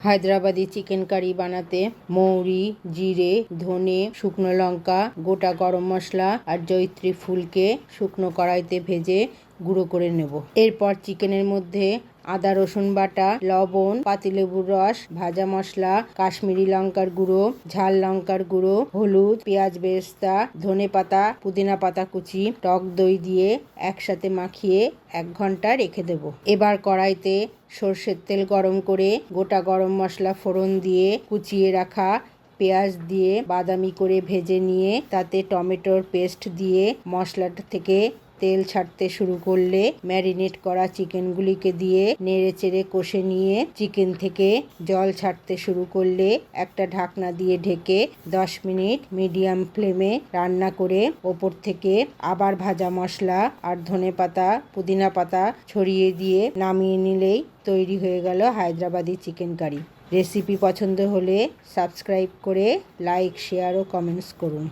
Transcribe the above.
Hyderabadi chicken curry বানাতে মৌরি, জিরে, ধনে, শুকনো লঙ্কা, গোটা গরম মশলা আর জয়িত্রী ফুলকে শুকনো কড়াইতে ভেজে গুঁড়ো করে নেব। এরপর চিকেনের মধ্যে আদা রসুন বাটা, লবণ, পাতিলেবুর রস, ভাজা মশলা, কাশ্মীরি লঙ্কার গুঁড়ো, ঝাল লঙ্কার গুঁড়ো, হলুদ, পেঁয়াজ বেরেস্তা, ধনে পাতা, পুদিনা পাতা কুচি, টক দই দিয়ে একসাথে মাখিয়ে 1 ঘন্টা রেখে দেব। এবার কড়াইতে সর্ষের তেল গরম করে গোটা গরম মশলা ফোড়ন দিয়ে কুচিয়ে রাখা পেঁয়াজ দিয়ে বাদামি করে ভেজে নিয়ে তাতে টমেটোর পেস্ট দিয়ে মশলাটা থেকে তেল ছাড়তে শুরু করলে ম্যারিনেট করা চিকেনগুলিকে দিয়ে নেড়েচেড়ে কষে নিয়ে চিকেন থেকে জল ছাড়তে শুরু করলে একটা ঢাকনা দিয়ে ঢেকে 10 মিনিট মিডিয়াম ফ্লেমে রান্না করে ওপর থেকে আবার ভাজা মশলা আর ধনে পাতা, পুদিনা পাতা ছড়িয়ে দিয়ে নামিয়ে নিলেই তৈরি হয়ে গেল হায়দ্রাবাদি চিকেন কারি। রেসিপি পছন্দ হলে সাবস্ক্রাইব করে লাইক, শেয়ার ও কমেন্টস করুন।